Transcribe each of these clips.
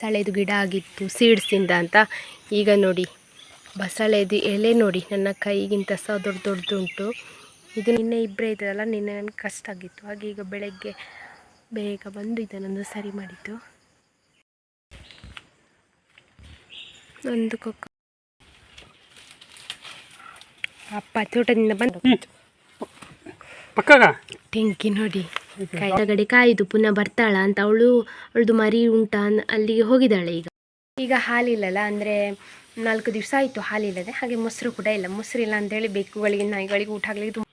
ಬಸಳೆದು ಗಿಡ ಆಗಿತ್ತು ಸೀಡ್ಸಿಂದ ಅಂತ. ಈಗ ನೋಡಿ ಬಸಳೆದು ಎಲೆ ನೋಡಿ ನನ್ನ ಕೈಗಿಂತ ಸಹ ದೊಡ್ಡದುಂಟು. ಇದು ನಿನ್ನೆ ಇಬ್ಬರೇ ಇದ್ದರಲ್ಲ, ನಿನ್ನೆ ನನಗೆ ಕಷ್ಟ ಆಗಿತ್ತು. ಹಾಗೆ ಈಗ ಬೆಳಗ್ಗೆ ಬೇಗ ಬಂದು ಇದನ್ನೊಂದು ಸರಿ ಮಾಡಿದ್ದು. ಒಂದು ಕೊಕ್ಕ ಅಪ್ಪ ತೋಟದಿಂದ ಬಂದು ಟೆಂಕಿ ನೋಡಿ ಕೆಳಗಡೆ ಕಾಯ್ದು ಪುನಃ ಬರ್ತಾಳ ಅಂತ. ಅವಳದು ಮರಿ ಉಂಟಾ ಅಲ್ಲಿಗೆ ಹೋಗಿದ್ದಾಳೆ. ಈಗ ಹಾಲಿಲ್ಲಲ್ಲ, ಅಂದರೆ 4 ದಿವಸ ಆಯಿತು ಹಾಲಿಲ್ಲದೆ. ಹಾಗೆ ಮೊಸರು ಕೂಡ ಇಲ್ಲ. ಮೊಸರು ಇಲ್ಲ ಅಂತೇಳಿ ಬೆಕ್ಕುಗಳಿಗೆ ನಾಯಿಗಳಿಗೆ ಊಟ ಆಗಲಿಕ್ಕೆ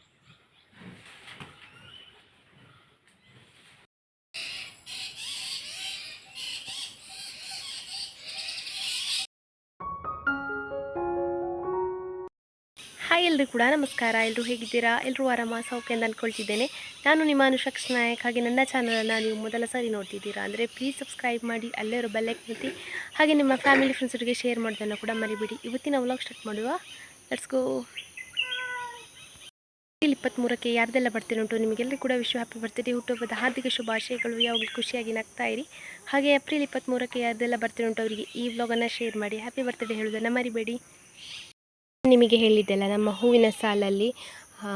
ಹಾಯ್ ಎಲ್ಲರೂ ಕೂಡ ನಮಸ್ಕಾರ. ಎಲ್ಲರೂ ಹೇಗಿದ್ದೀರಾ? ಎಲ್ಲರೂ ಆರಾಮ ಸೌಖ್ಯ ಅಂತ ಅಂದ್ಕೊಳ್ತಿದ್ದೇನೆ. ನಾನು ನಿಮ್ಮ ಅನುಷಾ ನಾಯಕ್. ಹಾಗೆ ನನ್ನ ಚಾನಲನ್ನು ನೀವು ಮೊದಲ ಸಾರಿ ನೋಡ್ತಿದ್ದೀರಾ ಅಂದರೆ ಪ್ಲೀಸ್ ಸಬ್ಸ್ಕ್ರೈಬ್ ಮಾಡಿ, ಅಲ್ಲೇ ಇರೋ ಬೆಲ್ ಐಕಾನ್ ಒತ್ತಿ. ಹಾಗೆ ನಿಮ್ಮ ಫ್ಯಾಮಿಲಿ ಫ್ರೆಂಡ್ಸ್ಗಳಿಗೆ ಶೇರ್ ಮಾಡೋದನ್ನು ಕೂಡ ಮರಿಬೇಡಿ. ಇವತ್ತಿನ ವ್ಲಾಗ್ ಸ್ಟಾರ್ಟ್ ಮಾಡುವ. Let's go. ಏಪ್ರಿಲ್ 23ಕ್ಕೆ ಯಾರ್ದೆಲ್ಲ ಬರ್ತ್ಡೇ ಉಂಟು ನಿಮಗೆಲ್ಲರೂ ಕೂಡ ವಿಶ್ ಹ್ಯಾಪಿ ಬರ್ತ್ಡೇ, ಹುಟ್ಟುಹಬ್ಬದ ಹಾರ್ದಿಕ ಶುಭಾಶಯಗಳು. ಯಾವಾಗಲೂ ಖುಷಿಯಾಗಿ ನಗ್ತಾ ಇರಿ. ಹಾಗೆ ಏಪ್ರಿಲ್ 23ಕ್ಕೆ ಯಾರ್ದೆಲ್ಲ ಬರ್ತ್ಡೇ ಉಂಟು ಅವರಿಗೆ ಈ ವ್ಲಾಗನ್ನು ಶೇರ್ ಮಾಡಿ, ಹ್ಯಾಪಿ ಬರ್ತ್ಡೇ ಹೇಳೋದನ್ನು ಮರಿಬೇಡಿ. ನಿಮಗೆ ಹೇಳಿದ್ದೆಲ್ಲ ನಮ್ಮ ಹೂವಿನ ಸಾಲಲ್ಲಿ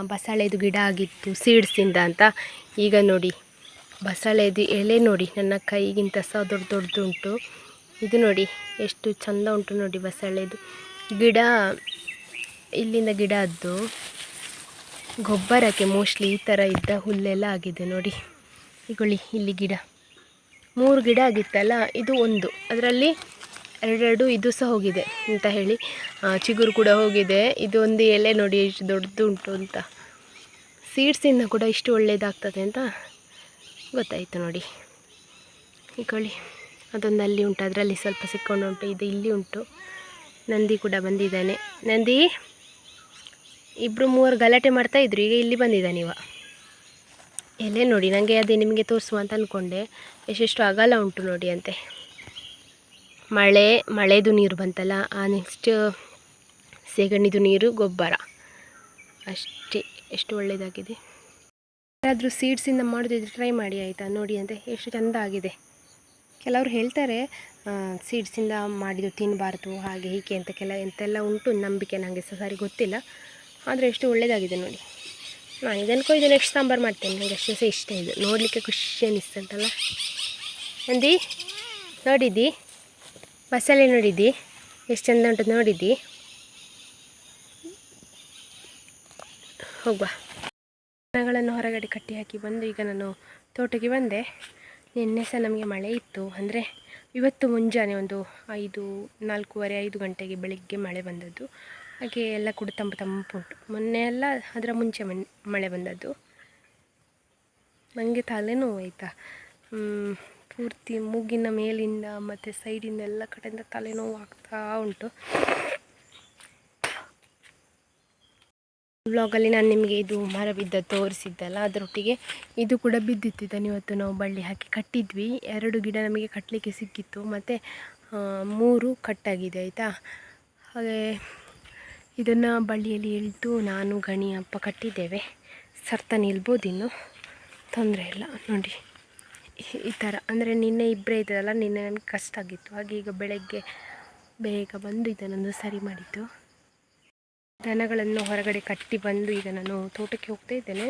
ಬಸಳೆದು ಗಿಡ ಆಗಿತ್ತು ಸೀಡ್ಸಿಂದ ಅಂತ. ಈಗ ನೋಡಿ ಬಸಳೆದು ಎಲೆ ನೋಡಿ ನನ್ನ ಕೈಗಿಂತ ಸಹ ದೊಡ್ಡದುಂಟು. ಇದು ನೋಡಿ ಎಷ್ಟು ಚಂದ ಉಂಟು ನೋಡಿ ಬಸಳೆದು ಗಿಡ. ಇಲ್ಲಿಂದ ಗಿಡದ್ದು ಗೊಬ್ಬರಕ್ಕೆ ಮೋಸ್ಟ್ಲಿ ಈ ಥರ ಇದ್ದ ಹುಲ್ಲೆಲ್ಲ ಆಗಿದೆ ನೋಡಿ. ಈಗೊಳ್ಳಿ ಇಲ್ಲಿ ಗಿಡ 3 ಗಿಡ ಆಗಿತ್ತಲ್ಲ, ಇದು ಒಂದು, ಅದರಲ್ಲಿ ಎರಡೆರಡು ಇದು ಸಹ ಹೋಗಿದೆ ಅಂತ ಹೇಳಿ, ಚಿಗುರು ಕೂಡ ಹೋಗಿದೆ. ಇದು ಒಂದು ಎಲೆ ನೋಡಿ ಎಷ್ಟು ದೊಡ್ಡದು ಉಂಟು ಅಂತ. ಸೀಡ್ಸಿಂದ ಕೂಡ ಇಷ್ಟು ಒಳ್ಳೆಯದಾಗ್ತದೆ ಅಂತ ಗೊತ್ತಾಯಿತು ನೋಡಿ. ಈಗೊಳ್ಳಿ ಅದೊಂದು ಅಲ್ಲಿ ಉಂಟು, ಅದರಲ್ಲಿ ಸ್ವಲ್ಪ ಸಿಕ್ಕೊಂಡು ಉಂಟು. ಇದು ಇಲ್ಲಿ ಉಂಟು. ನಂದಿ ಕೂಡ ಬಂದಿದ್ದಾನೆ. ನಂದಿ 2-3 ಗಲಾಟೆ ಮಾಡ್ತಾಯಿದ್ರು, ಈಗ ಇಲ್ಲಿ ಬಂದಿದ್ದಾನೆ ಇವ. ಎಲೆ ನೋಡಿ, ನನಗೆ ಅದೇ ನಿಮಗೆ ತೋರಿಸುವ ಅಂತ ಅಂದ್ಕೊಂಡೆ. ಎಷ್ಟೆಷ್ಟು ಅಗಲ ಉಂಟು ನೋಡಿ ಅಂತೆ. ಮಳೆದು ನೀರು ಬಂತಲ್ಲ, ನೆಕ್ಸ್ಟ್ ಸೆಗಣಿದು ನೀರು, ಗೊಬ್ಬರ ಅಷ್ಟೇ. ಎಷ್ಟು ಒಳ್ಳೆಯದಾಗಿದೆ. ಯಾರಾದರೂ ಸೀಡ್ಸಿಂದ ಮಾಡೋದಿದ್ರೆ ಟ್ರೈ ಮಾಡಿ ಆಯಿತಾ. ನೋಡಿ ಅಂತೆ ಎಷ್ಟು ಚೆಂದ ಆಗಿದೆ. ಕೆಲವರು ಹೇಳ್ತಾರೆ ಸೀಡ್ಸಿಂದ ಮಾಡಿದ್ದು ತಿನ್ನಬಾರ್ದು ಹಾಗೆ ಹೀಗೆ ಅಂತ ಎಂತೆಲ್ಲ ಉಂಟು ನಂಬಿಕೆ. ನನಗೆ ಸರಿ ಗೊತ್ತಿಲ್ಲ, ಆದರೆ ಎಷ್ಟು ಒಳ್ಳೆಯದಾಗಿದೆ ನೋಡಿ. ನಾನು ಇದನ್ನು ಕೊಯ್ದು ನೆಕ್ಸ್ಟ್ ಸಾಂಬಾರು ಮಾಡ್ತೇನೆ. ನನಗೆ ಅಷ್ಟೇ ಸಹ ಇಷ್ಟ ಇದು ನೋಡಲಿಕ್ಕೆ, ಖುಷಿ ಅನ್ನಿಸ್ತಂಟಲ್ಲ. ನಂದಿ ನೋಡಿದ್ದಿ ಬಸಳೆ? ನೋಡಿದ್ದಿ ಎಷ್ಟು ಚೆಂದ ಉಂಟು? ನೋಡಿದ್ದಿ? ಹೋಗುವ. ದನಗಳನ್ನು ಹೊರಗಡೆ ಕಟ್ಟಿ ಹಾಕಿ ಬಂದು ಈಗ ನಾನು ತೋಟಕ್ಕೆ ಬಂದೆ. ನಿನ್ನೆ ಸಹ ನಮಗೆ ಮಳೆ ಇತ್ತು. ಅಂದರೆ ಇವತ್ತು ಮುಂಜಾನೆ ಒಂದು 4:45 ಗಂಟೆಗೆ ಬೆಳಿಗ್ಗೆ ಮಳೆ ಬಂದದ್ದು. ಹಾಗೆ ಎಲ್ಲ ಕೂಡ ತಂಪು ಉಂಟು. ಮೊನ್ನೆ ಎಲ್ಲ ಅದರ ಮುಂಚೆ ಮಳೆ ಬಂದದ್ದು. ನನಗೆ ತಲೆನೋವು ಆಯಿತಾ, ಪೂರ್ತಿ ಮೂಗಿನ ಮೇಲಿಂದ ಮತ್ತು ಸೈಡಿಂದ ಎಲ್ಲ ಕಡೆಯಿಂದ ತಲೆನೋವು ಆಗ್ತಾ ಉಂಟು. ವ್ಲಾಗಲ್ಲಿ ನಾನು ನಿಮಗೆ ಇದು ಮರ ಬಿದ್ದದ್ದು ತೋರಿಸಿದ್ದಲ್ಲ, ಅದರೊಟ್ಟಿಗೆ ಇದು ಕೂಡ ಬಿದ್ದಿತ್ತಿದ್ದಾನೆ. ಇವತ್ತು ನಾವು ಬಳ್ಳಿ ಹಾಕಿ ಕಟ್ಟಿದ್ವಿ. 2 ಗಿಡ ನಮಗೆ ಕಟ್ಟಲಿಕ್ಕೆ ಸಿಕ್ಕಿತ್ತು, ಮತ್ತು 3 ಕಟ್ಟಾಗಿದೆ ಆಯಿತಾ. ಹಾಗೆ ಇದನ್ನು ಬಳ್ಳಿಯಲ್ಲಿ ಎಳೆದು ನಾನು ಗಣಿ ಅಪ್ಪ ಕಟ್ಟಿದ್ದೇವೆ. ಸರ್ತ ನಿಲ್ಬೋದು, ಇನ್ನು ತೊಂದರೆ ಇಲ್ಲ ನೋಡಿ. ಈ ಥರ ಅಂದರೆ ನಿನ್ನೆ ಇಬ್ಬರೇ ಇದ್ದರಲ್ಲ, ನಿನ್ನೆ ನನಗೆ ಕಷ್ಟ ಆಗಿತ್ತು. ಹಾಗೆ ಈಗ ಬೆಳಗ್ಗೆ ಬೇಗ ಬಂದು ಇದನ್ನೊಂದು ಸರಿ ಮಾಡಿದ್ದು. ದನಗಳನ್ನು ಹೊರಗಡೆ ಕಟ್ಟಿ ಬಂದು ಈಗ ನಾನು ತೋಟಕ್ಕೆ ಹೋಗ್ತಾ ಇದ್ದೇನೆ.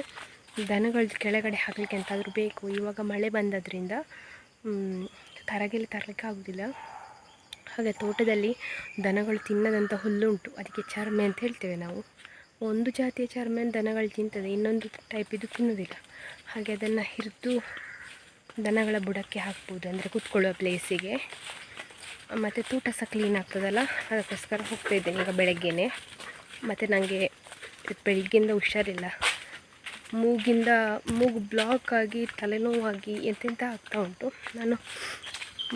ದನಗಳ ಕೆಳಗಡೆ ಹಾಕಲಿಕ್ಕೆ ಎಂತಾದರೂ ಬೇಕು. ಇವಾಗ ಮಳೆ ಬಂದದ್ರಿಂದ ತರಗೆಲ್ಲ ತರಲಿಕ್ಕೆ ಆಗೋದಿಲ್ಲ. ಹಾಗೆ ತೋಟದಲ್ಲಿ ದನಗಳು ತಿನ್ನದಂಥ ಹುಲ್ಲುಂಟು, ಅದಕ್ಕೆ ಚರ್ಮೆ ಅಂತ ಹೇಳ್ತೇವೆ ನಾವು. ಒಂದು ಜಾತಿಯ ಚರ್ಮೆ ದನಗಳು ತಿಂತದೆ, ಇನ್ನೊಂದು ಟೈಪ್ ಇದು ತಿನ್ನೋದಿಲ್ಲ. ಹಾಗೆ ಅದನ್ನು ಹಿರಿದು ದನಗಳ ಬುಡಕ್ಕೆ ಹಾಕ್ಬೋದು, ಅಂದರೆ ಕೂತ್ಕೊಳ್ಳುವ ಪ್ಲೇಸಿಗೆ. ಮತ್ತು ತೋಟ ಸಹ ಕ್ಲೀನ್ ಆಗ್ತದಲ್ಲ, ಅದಕ್ಕೋಸ್ಕರ ಹೋಗ್ತಾ ಇದ್ದೇನೆ ಈಗ ಬೆಳಗ್ಗೆನೇ. ಮತ್ತು ನನಗೆ ಬೆಳಗ್ಗೆಯಿಂದ ಹುಷಾರಿಲ್ಲ. ಮೂಗು ಬ್ಲಾಕ್ ಆಗಿ ತಲೆನೋವಾಗಿ ಎಂತೆಂಥ ಆಗ್ತಾ ಉಂಟು. ನಾನು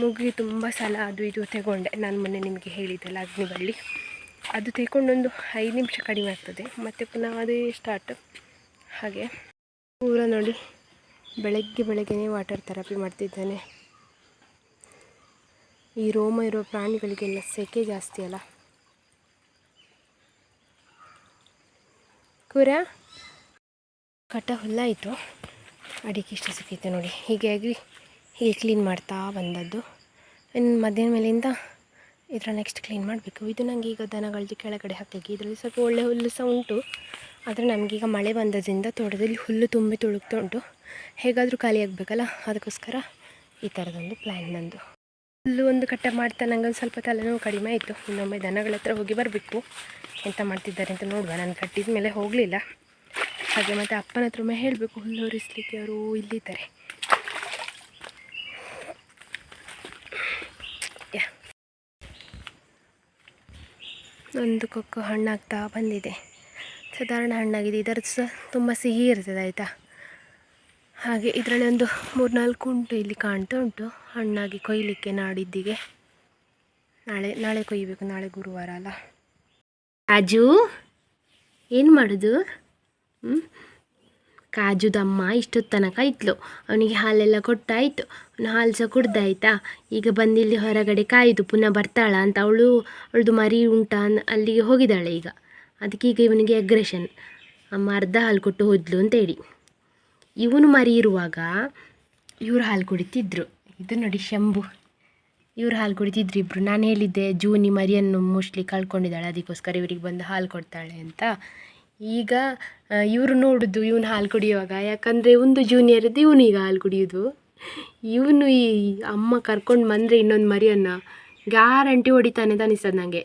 ಮೂಗಿಗೆ ತುಂಬ ಸಲ ಅದು ಇದು ತಗೊಂಡೆ. ನಾನು ಮೊನ್ನೆ ನಿಮಗೆ ಹೇಳಿದ್ದೆಲ್ಲ ಅಗ್ನಿಬಳ್ಳಿ, ಅದು ತಗೊಂಡೊಂದು 5 ನಿಮಿಷ ಕಡಿಮೆ ಆಗ್ತದೆ, ಮತ್ತು ಪುನಃ ಅದೇ ಸ್ಟಾರ್ಟ್. ಹಾಗೆ ಪೂರ ನೋಡಿ ಬೆಳಗ್ಗೆನೇ ವಾಟರ್ ಥೆರಪಿ ಮಾಡ್ತಿದ್ದಾನೆ. ಈ ರೋಮ ಇರೋ ಪ್ರಾಣಿಗಳಿಗೆಲ್ಲ ಸೆಕೆ ಜಾಸ್ತಿ ಅಲ್ಲ. ಕೂರ ಕಟ್ಟ ಹುಲ್ಲಾಯಿತು, ಅಡಿಕೆ ಇಷ್ಟ ಸಿಕ್ಕಿತ್ತು ನೋಡಿ. ಹೀಗೆ ಕ್ಲೀನ್ ಮಾಡ್ತಾ ಬಂದದ್ದು. ಇನ್ನು ಮಧ್ಯಾಹ್ನ ಮೇಲಿಂದ ಇದರ ನೆಕ್ಸ್ಟ್ ಕ್ಲೀನ್ ಮಾಡಬೇಕು. ಇದು ನನಗೆ ಈಗ ದನಗಳದ್ದು ಕೆಳಗಡೆ ಹಾಕಲಿಕ್ಕೆ ಇದರಲ್ಲಿ ಸ್ವಲ್ಪ ಒಳ್ಳೆ ಹುಲ್ಲು ಸಹ ಉಂಟು. ಆದರೆ ನಮಗೀಗ ಮಳೆ ಬಂದದಿಂದ ತೋಟದಲ್ಲಿ ಹುಲ್ಲು ತುಂಬಿ ತುಳುಕ್ತಾ ಉಂಟು. ಹೇಗಾದರೂ ಖಾಲಿ ಆಗಬೇಕಲ್ಲ, ಅದಕ್ಕೋಸ್ಕರ ಈ ಥರದೊಂದು ಪ್ಲ್ಯಾನ್ ನಂದು. ಹುಲ್ಲು ಒಂದು ಕಟ್ಟ ಮಾಡ್ತಾ ನನಗೆ ಒಂದು ಸ್ವಲ್ಪ ತಲೆನೋವು ಕಡಿಮೆ ಆಯಿತು. ಇನ್ನೊಮ್ಮೆ ದನಗಳ ಹತ್ರ ಹೋಗಿ ಬರಬೇಕು, ಎಂತ ಮಾಡ್ತಿದ್ದಾರೆ ಅಂತ ನೋಡುವ. ನಾನು ಕಟ್ಟಿದ ಮೇಲೆ ಹೋಗಲಿಲ್ಲ. ಹಾಗೆ ಮತ್ತು ಅಪ್ಪನ ಹತ್ರ ಒಮ್ಮೆ ಹೇಳಬೇಕು, ಹುಲ್ಲು ಹೊರಿಸಲಿಕ್ಕೆ ಅವರು ಇಲ್ಲಿದ್ದಾರೆ. ಒಂದು ಕೊಕ್ಕೋ ಹಣ್ಣಾಗ್ತಾ ಬಂದಿದೆ. ಸಾಧಾರಣ ಹಣ್ಣಾಗಿದೆ. ಇದರದ್ದು ಸಹ ತುಂಬ ಸಿಹಿ ಇರ್ತದೆ ಆಯಿತಾ. ಹಾಗೆ ಇದರಲ್ಲಿ ಒಂದು 3-4 ಉಂಟು, ಇಲ್ಲಿ ಕಾಣ್ತಾ ಉಂಟು. ಹಣ್ಣಾಗಿ ಕೊಯ್ಯಲಿಕ್ಕೆ ನಾಡಿದ್ದಿಗೆ. ನಾಳೆ ಕೊಯ್ಯಬೇಕು, ನಾಳೆ ಗುರುವಾರ ಅಲ್ಲ. ಕಾಜು ಏನು ಮಾಡೋದು? ಕಾಜುದಮ್ಮ ಇಷ್ಟೊತ್ತು ತನಕ ಇದ್ಲು. ಅವನಿಗೆ ಹಾಲೆಲ್ಲ ಕೊಟ್ಟಾಯಿತು. ಅವನು ಹಾಲು ಸಹ ಕುಡ್ದಾಯ್ತಾ. ಈಗ ಬಂದಿಲ್ಲಿ ಹೊರಗಡೆ ಕಾಯಿತು ಪುನಃ ಬರ್ತಾಳ ಅಂತ. ಅವಳದು ಮರಿ ಉಂಟಾ ಅಲ್ಲಿಗೆ ಹೋಗಿದ್ದಾಳೆ ಈಗ. ಅದಕ್ಕೆ ಈಗ ಇವನಿಗೆ ಅಗ್ರೆಷನ್. ಅಮ್ಮ ಅರ್ಧ ಹಾಲು ಕೊಟ್ಟು ಹೋದ್ಲು ಅಂತೇಳಿ. ಇವನು ಮರಿ ಇರುವಾಗ ಇವರು ಹಾಲು ಕುಡಿತಿದ್ರು. ಇದು ನೋಡಿ ಶಂಭು, ಇವರು ಹಾಲು ಕುಡಿತಿದ್ರು ಇಬ್ಬರು. ನಾನು ಹೇಳಿದ್ದೆ ಜೂನಿ ಮರಿಯನ್ನು ಮೋಸ್ಟ್ಲಿ ಕಳ್ಕೊಂಡಿದ್ದಾಳೆ, ಅದಕ್ಕೋಸ್ಕರ ಇವರಿಗೆ ಬಂದು ಹಾಲು ಕೊಡ್ತಾಳೆ ಅಂತ. ಈಗ ಇವರು ನೋಡೋದು ಇವನು ಹಾಲು ಕುಡಿಯುವಾಗ, ಯಾಕಂದರೆ ಒಂದು ಜೂನಿಯರದ್ದು ಇವನು ಈಗ ಹಾಲು ಕುಡಿಯೋದು. ಇವನು ಈ ಅಮ್ಮ ಕರ್ಕೊಂಡು ಬಂದರೆ ಇನ್ನೊಂದು ಮರಿಯನ್ನು ಗ್ಯಾರಂಟಿ ಹೊಡಿತಾನೆ ಅಂತ ಅನಿಸ್ತದೆ ನನಗೆ.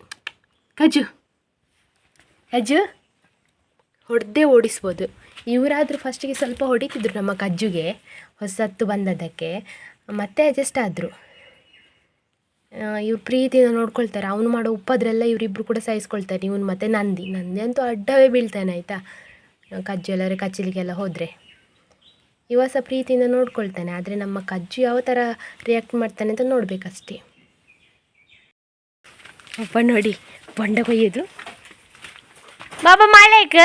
ಕಜ್ಜು ಹೊಡೆದೇ ಓಡಿಸ್ಬೋದು. ಇವರಾದರೂ ಫಸ್ಟಿಗೆ ಸ್ವಲ್ಪ ಹೊಡಿತಿದ್ರು ನಮ್ಮ ಕಜ್ಜುಗೆ, ಹೊಸತ್ತು ಬಂದದ್ದಕ್ಕೆ. ಮತ್ತೆ ಅಡ್ಜಸ್ಟ್ ಆದರು. ಇವ್ರು ಪ್ರೀತಿಯಿಂದ ನೋಡ್ಕೊಳ್ತಾರೆ. ಅವನು ಮಾಡೋ ಉಪ್ಪದ್ರೆಲ್ಲ ಇವರಿಬ್ಬರು ಕೂಡ ಸಹಿಸ್ಕೊಳ್ತಾರೆ. ಇವನು ಮತ್ತು ನಂದಿ ಅಂತೂ ಅಡ್ಡವೇ ಬೀಳ್ತಾನೆ ಆಯಿತಾ. ಕಜ್ಜು ಎಲ್ಲರೂ ಕಚ್ಚಲಿಕ್ಕೆಲ್ಲ ಹೋದರೆ ಇವ ಸಹ ಪ್ರೀತಿಯಿಂದ ನೋಡ್ಕೊಳ್ತಾನೆ. ಆದರೆ ನಮ್ಮ ಕಜ್ಜು ಯಾವ ಥರ ರಿಯಾಕ್ಟ್ ಮಾಡ್ತಾನೆ ಅಂತ ನೋಡಬೇಕಷ್ಟೇ. ಅಪ್ಪ ನೋಡಿ ಬೊಂಡ ಕೊಯ್ಯೋದು. ಬಾಬಾ ಮಾಲೇಕ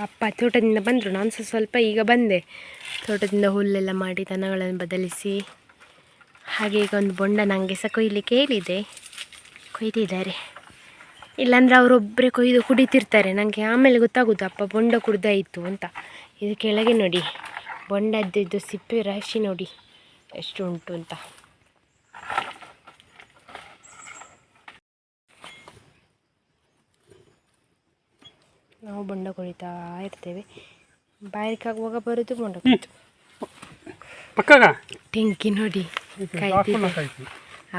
ಅಪ್ಪ ತೋಟದಿಂದ ಬಂದರು. ನಾನು ಸಹ ಸ್ವಲ್ಪ ಈಗ ಬಂದೆ ತೋಟದಿಂದ. ಹುಲ್ಲೆಲ್ಲ ಮಾಡಿ ದನಗಳನ್ನು ಬದಲಿಸಿ. ಹಾಗೆ ಈಗ ಒಂದು ಬೊಂಡ ನನಗೆ ಸಹ ಕೊಯ್ಯಲಿಕ್ಕೆ ಹೇಳಿದೆ, ಕೊಯ್ದಿದ್ದಾರೆ. ಇಲ್ಲಾಂದರೆ ಅವರೊಬ್ಬರೇ ಕೊಯ್ದು ಕುಡಿತಿರ್ತಾರೆ. ನನಗೆ ಆಮೇಲೆ ಗೊತ್ತಾಗೋದು ಅಪ್ಪ ಬೊಂಡ ಕುಡ್ದಾಯಿತು ಅಂತ. ಇದು ಕೆಳಗೆ ನೋಡಿ ಬೊಂಡದ್ದು ಸಿಪ್ಪೆ ರಾಶಿ ನೋಡಿ ಎಷ್ಟು ಉಂಟು ಅಂತ. ನಾವು ಬೊಂಡ ಕುಡಿತಾ ಇರ್ತೇವೆ. ಬಾಯಕ್ಕೆ ಆಗುವಾಗ ಬರೋದು ಬೊಂಡ ಕುಡಿತು. ಟೆಂಕಿ ನೋಡಿ ಕಾಯ್ತಿದೆ.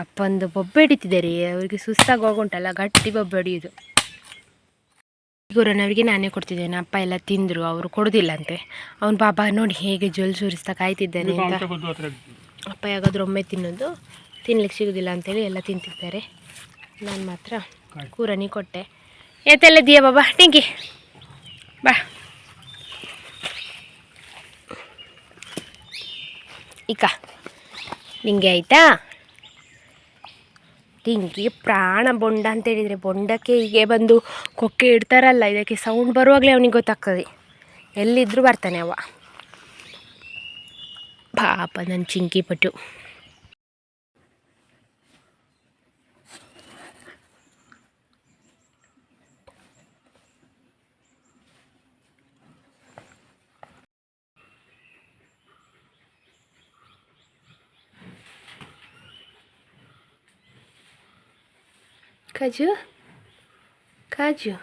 ಅಪ್ಪ ಒಂದು ಬೊಬ್ಬೆ ಹಿಡಿತಿದ್ದಾರೆ. ಅವರಿಗೆ ಸುಸ್ತಾಗುಂಟಲ್ಲ, ಗಟ್ಟಿ ಬೊಬ್ಬೆ ಹಿಡಿಯೋದು. ಗುರನವರಿಗೆ ನಾನೇ ಕೊಡ್ತಿದ್ದೇನೆ. ಅಪ್ಪ ಎಲ್ಲ ತಿಂದರು, ಅವರು ಕೊಡೋದಿಲ್ಲಂತೆ. ಅವನು ಪಾಪ ನೋಡಿ ಹೇಗೆ ಜೊಲ್ ಸುರಿಸ್ತಾ ಕಾಯ್ತಿದ್ದಾನೆ ಅಂತ. ಅಪ್ಪ ಯಾಗಾದರೂ ಒಮ್ಮೆ ತಿನ್ನೋದು, ತಿನ್ಲಿಕ್ಕೆ ಸಿಗೋದಿಲ್ಲ ಅಂತೇಳಿ ಎಲ್ಲ ತಿಂತಿದ್ದಾರೆ. ನಾನು ಮಾತ್ರ ಕೂರನಿ ಕೊಟ್ಟೆ. ಎತ್ತೆಲ್ಲ ದಿಯಾ ಬಾಬಾ ಟಿಂಕಿ ಬಾ. ಇಕ್ಕ ನಿಂಗೆ ಆಯಿತಾ? ಟಿಂಕಿಗೆ ಪ್ರಾಣ ಬೊಂಡ ಅಂತೇಳಿದರೆ. ಬೊಂಡಕ್ಕೆ ಹೀಗೆ ಬಂದು ಕೊಕ್ಕೆ ಇಡ್ತಾರಲ್ಲ, ಇದಕ್ಕೆ ಸೌಂಡ್ ಬರುವಾಗಲೇ ಅವನಿಗೆ ಗೊತ್ತಾಗ್ತದೆ. ಎಲ್ಲಿದ್ದರೂ ಬರ್ತಾನೆ ಅವ. ಪಾಪ ನನ್ನ ಚಿಂಕಿ ಪಟು. ಕಾಜು ಕಾಜು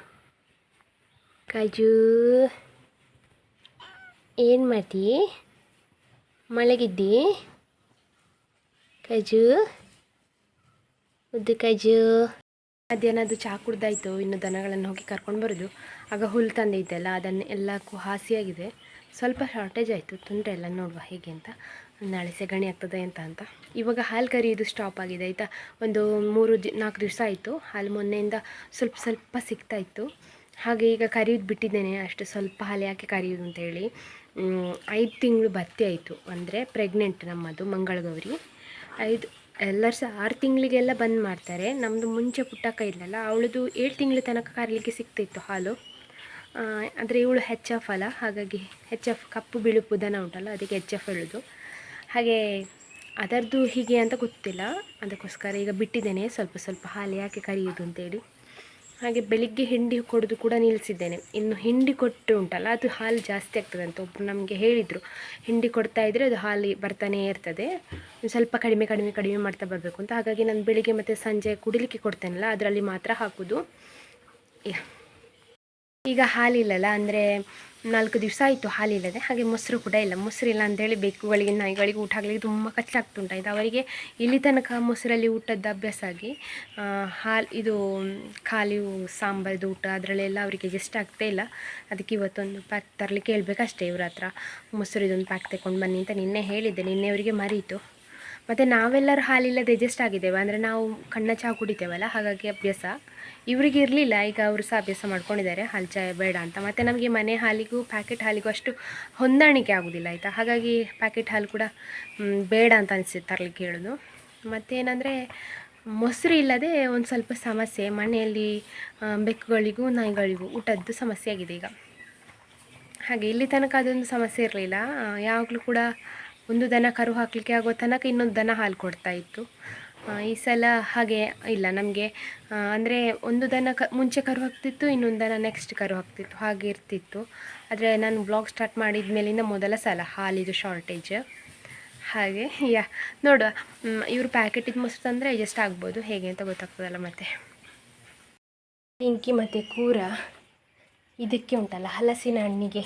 ಕಾಜು ಏನು ಮಾಡ್ತಿ? ಮಲಗಿದ್ದಿ ಕಾಜು? ಉದ್ದು ಕಾಜು. ಮಧ್ಯಾಹ್ನದ್ದು ಚಹಾ ಕುಡ್ದಾಯಿತು. ಇನ್ನು ದನಗಳನ್ನು ಹೋಗಿ ಕರ್ಕೊಂಡು ಬರೋದು. ಆಗ ಹುಲ್ಲು ತಂದಿದ್ದೆಲ್ಲ ಅದನ್ನು ಎಲ್ಲಕ್ಕೂ ಹಾಸಿಯಾಗಿದೆ. ಸ್ವಲ್ಪ ಶಾರ್ಟೇಜ್ ಆಯಿತು, ತೊಂದರೆ ಇಲ್ಲ. ನೋಡುವ ಹೇಗೆ ಅಂತ. ನಾಳೆ ಸೆಗಣಿ ಆಗ್ತದೆ ಅಂತ. ಇವಾಗ ಹಾಲು ಕರಿಯೋದು ಸ್ಟಾಪ್ ಆಗಿದೆ ಆಯಿತಾ. ಒಂದು 3-4 ದಿವಸ ಆಯಿತು. ಹಾಲು ಮೊನ್ನೆಯಿಂದ ಸ್ವಲ್ಪ ಸಿಗ್ತಾಯಿತ್ತು. ಹಾಗೆ ಈಗ ಕರಿಯೋದು ಬಿಟ್ಟಿದ್ದೇನೆ. ಅಷ್ಟು ಸ್ವಲ್ಪ ಹಾಲು ಯಾಕೆ ಕರಿಯೋದು ಅಂತೇಳಿ. 5 ತಿಂಗಳು ಭರ್ತಿ ಆಯಿತು. ಅಂದರೆ ಪ್ರೆಗ್ನೆಂಟ್ ನಮ್ಮದು ಮಂಗಳಗೌರಿ. ಎಲ್ಲರೂ ಸಹ 6 ತಿಂಗಳಿಗೆಲ್ಲ ಬಂದ್ ಮಾಡ್ತಾರೆ. ನಮ್ಮದು ಮುಂಚೆ ಪುಟ್ಟಕ್ಕ ಇಲ್ಲಲ್ಲ, ಅವಳದು 7 ತಿಂಗಳ ತನಕ ಕರೀಲಿಕ್ಕೆ ಸಿಗ್ತಿತ್ತು ಹಾಲು. ಆದರೆ ಇವಳು HF ಅಲ್ಲ, ಹಾಗಾಗಿ HF ಕಪ್ಪು ಬಿಳುಪು ದನ ಉಂಟಲ್ಲ, ಅದಕ್ಕೆ HF ಹೇಳೋದು. ಹಾಗೆ ಅದರದ್ದು ಹೀಗೆ ಅಂತ ಗೊತ್ತಿಲ್ಲ, ಅದಕ್ಕೋಸ್ಕರ ಈಗ ಬಿಟ್ಟಿದ್ದೇನೆ ಸ್ವಲ್ಪ ಸ್ವಲ್ಪ ಹಾಲು ಯಾಕೆ ಕರಿಯೋದು ಅಂತೇಳಿ. ಹಾಗೆ ಬೆಳಿಗ್ಗೆ ಹಿಂಡಿ ಕೊಡೋದು ಕೂಡ ನಿಲ್ಲಿಸಿದ್ದೇನೆ. ಇನ್ನು ಹಿಂಡಿ ಕೊಟ್ಟು ಉಂಟಲ್ಲ ಅದು ಹಾಲು ಜಾಸ್ತಿ ಆಗ್ತದೆ ಅಂತ ಒಬ್ಬರು ನಮಗೆ ಹೇಳಿದರು. ಹಿಂಡಿ ಕೊಡ್ತಾ ಇದ್ದರೆ ಅದು ಹಾಲು ಬರ್ತಾನೇ ಇರ್ತದೆ, ಸ್ವಲ್ಪ ಕಡಿಮೆ ಕಡಿಮೆ ಕಡಿಮೆ ಮಾಡ್ತಾ ಬರಬೇಕು ಅಂತ. ಹಾಗಾಗಿ ನಾನು ಬೆಳಿಗ್ಗೆ ಮತ್ತು ಸಂಜೆ ಕುಡಿಲಿಕ್ಕೆ ಕೊಡ್ತೇನಲ್ಲ ಅದರಲ್ಲಿ ಮಾತ್ರ ಹಾಕೋದು. ಈಗ ಹಾಲಿಲ್ಲಲ್ಲ, ಅಂದರೆ 4 ದಿವಸ ಆಯಿತು ಹಾಲಿಲ್ಲದೆ. ಹಾಗೆ ಮೊಸರು ಕೂಡ ಇಲ್ಲ. ಮೊಸರಿಲ್ಲ ಅಂಥೇಳಿ ಬೆಕ್ಕುಗಳಿಗೆ ನಾಯಿಗಳಿಗೆ ಊಟ ಆಗಲಿಕ್ಕೆ ತುಂಬ ಕಷ್ಟ ಆಗ್ತುಂಟಾಯಿತು. ಅವರಿಗೆ ಇಲ್ಲಿ ತನಕ ಮೊಸರಲ್ಲಿ ಊಟದ ಅಭ್ಯಾಸ ಆಗಿ ಇದು ಖಾಲಿ ಸಾಂಬಾರ್ದು ಊಟ ಅದರಲ್ಲೆಲ್ಲ ಅವರಿಗೆ ಜಸ್ಟ್ ಆಗ್ತಾ ಇಲ್ಲ. ಅದಕ್ಕೆ ಇವತ್ತೊಂದು ಪ್ಯಾಕ್ ತರಲಿಕ್ಕೆ ಹೇಳ್ಬೇಕಷ್ಟೇ ಇವ್ರ ಹತ್ರ. ಮೊಸರು ಇದೊಂದು ಪ್ಯಾಕ್ ತಗೊಂಡು ಬನ್ನಿ ಅಂತ ನಿನ್ನೆ ಹೇಳಿದ್ದೆ, ನಿನ್ನೆ ಅವರಿಗೆ ಮರೀತು. ಮತ್ತು ನಾವೆಲ್ಲರೂ ಹಾಲಿಲ್ಲದೆ ಅಡ್ಜಸ್ಟ್ ಆಗಿದ್ದೇವೆ, ಅಂದರೆ ನಾವು ಕಣ್ಣ ಚಹಾ ಕುಡಿತೇವಲ್ಲ, ಹಾಗಾಗಿ ಅಭ್ಯಾಸ. ಇವರಿಗೆ ಇರಲಿಲ್ಲ, ಈಗ ಅವರು ಸಹ ಅಭ್ಯಾಸ ಮಾಡ್ಕೊಂಡಿದ್ದಾರೆ ಹಾಲು ಚಹಾ ಬೇಡ ಅಂತ. ಮತ್ತು ನಮಗೆ ಮನೆ ಹಾಲಿಗೂ ಪ್ಯಾಕೆಟ್ ಹಾಲಿಗೂ ಅಷ್ಟು ಹೊಂದಾಣಿಕೆ ಆಗೋದಿಲ್ಲ ಆಯಿತಾ. ಹಾಗಾಗಿ ಪ್ಯಾಕೆಟ್ ಹಾಲು ಕೂಡ ಬೇಡ ಅಂತ ಅನಿಸುತ್ತೆ ತರಲಿಕ್ಕೆ ಹೇಳೋದು. ಮತ್ತೇನೆಂದರೆ ಮೊಸರು ಇಲ್ಲದೆ ಒಂದು ಸ್ವಲ್ಪ ಸಮಸ್ಯೆ ಮನೆಯಲ್ಲಿ, ಬೆಕ್ಕುಗಳಿಗೂ ನಾಯಿಗಳಿಗೂ ಊಟದ್ದು ಸಮಸ್ಯೆ ಆಗಿದೆ ಈಗ. ಹಾಗೆ ಇಲ್ಲಿ ತನಕ ಅದೊಂದು ಸಮಸ್ಯೆ ಇರಲಿಲ್ಲ. ಯಾವಾಗಲೂ ಕೂಡ ಒಂದು ದನ ಕರು ಹಾಕಲಿಕ್ಕೆ ಆಗೋ ತನಕ ಇನ್ನೊಂದು ದನ ಹಾಲು ಕೊಡ್ತಾಯಿತ್ತು. ಈ ಸಲ ಹಾಗೆ ಇಲ್ಲ ನಮಗೆ, ಅಂದರೆ ಒಂದು ದನ ಮುಂಚೆ ಕರು ಹಾಕ್ತಿತ್ತು, ಇನ್ನೊಂದು ದನ ನೆಕ್ಸ್ಟ್ ಕರು ಹಾಕ್ತಿತ್ತು, ಹಾಗೆ ಇರ್ತಿತ್ತು. ಆದರೆ ನಾನು ಬ್ಲಾಗ್ ಸ್ಟಾರ್ಟ್ ಮಾಡಿದ ಮೇಲಿಂದ ಮೊದಲ ಸಲ ಹಾಲಿದು ಶಾರ್ಟೇಜ್. ಹಾಗೆ ನೋಡುವ, ಇವರು ಪ್ಯಾಕೆಟಿಗೆ ಮೊಸರು ತಂದರೆ ಅಡ್ಜಸ್ಟ್ ಆಗ್ಬೋದು, ಹೇಗೆ ಅಂತ ಗೊತ್ತಾಗ್ತದಲ್ಲ. ಮತ್ತು ಪಿಂಕಿ ಮತ್ತು ಕೂರ ಇದಕ್ಕೆ ಉಂಟಲ್ಲ ಹಲಸಿನ ಹಣ್ಣಿಗೆ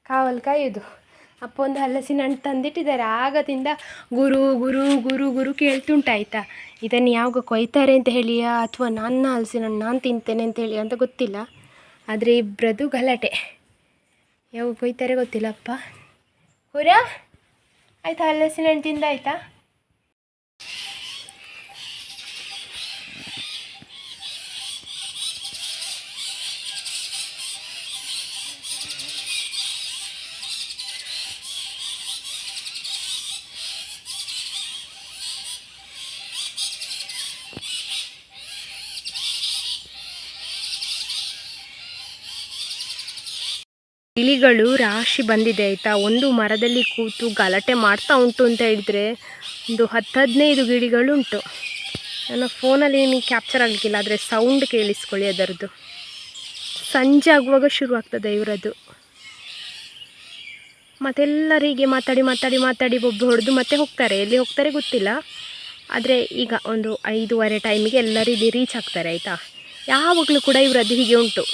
ಕಾವಲು ಕಾಯೋದು. ಅಪ್ಪ ಒಂದು ಹಲಸಿನ ಹಣ್ಣು ತಂದಿಟ್ಟಿದ್ದಾರೆ, ಆಗದಿಂದ ಗುರು ಗುರು ಗುರು ಗುರು ಕೇಳ್ತುಂಟಾಯ್ತಾ. ಇದನ್ನು ಯಾವಾಗ ಕೊಯ್ತಾರೆ ಅಂತ ಹೇಳಿಯಾ ಅಥವಾ ನನ್ನ ಹಲಸಿನ ಹಣ್ಣು ನಾನು ತಿಂತೇನೆ ಅಂತ ಹೇಳಿ ಅಂತ ಗೊತ್ತಿಲ್ಲ. ಆದರೆ ಇಬ್ಬರದು ಗಲಾಟೆ, ಯಾವಾಗ ಕೊಯ್ತಾರೆ ಗೊತ್ತಿಲ್ಲಪ್ಪ. ಹುರ ಆಯಿತಾ, ಹಲಸಿನ ಹಣ್ಣು ತಿಂದಾಯ್ತಾ? ಗಿಳಿಗಳು ರಾಶಿ ಬಂದಿದೆ ಆಯಿತಾ. ಒಂದು ಮರದಲ್ಲಿ ಕೂತು ಗಲಾಟೆ ಮಾಡ್ತಾ ಉಂಟು ಅಂತ ಹೇಳಿದರೆ ಒಂದು 10-15 ಗಿಳಿಗಳು ಉಂಟು. ನನ್ನ ಫೋನಲ್ಲಿ ನಿಮಗೆ ಕ್ಯಾಪ್ಚರ್ ಆಗಲಿಕ್ಕಿಲ್ಲ, ಆದರೆ ಸೌಂಡ್ ಕೇಳಿಸ್ಕೊಳ್ಳಿ ಅದರದ್ದು. ಸಂಜೆ ಆಗುವಾಗ ಶುರು ಆಗ್ತದೆ ಇವರದ್ದು. ಮತ್ತೆಲ್ಲರಿಗೆ ಮಾತಾಡಿ ಮಾತಾಡಿ ಮಾತಾಡಿ ಬೊಬ್ಬೆ ಹೊಡೆದು ಮತ್ತೆ ಹೋಗ್ತಾರೆ. ಎಲ್ಲಿ ಹೋಗ್ತಾರೆ ಗೊತ್ತಿಲ್ಲ, ಆದರೆ ಈಗ ಒಂದು 5:15 ಟೈಮಿಗೆ ಎಲ್ಲರೂ ಇಲ್ಲಿ ರೀಚ್ ಆಗ್ತಾರೆ ಆಯಿತಾ. ಯಾವಾಗಲೂ ಕೂಡ ಇವರದ್ದು ಹೀಗೆ ಉಂಟು.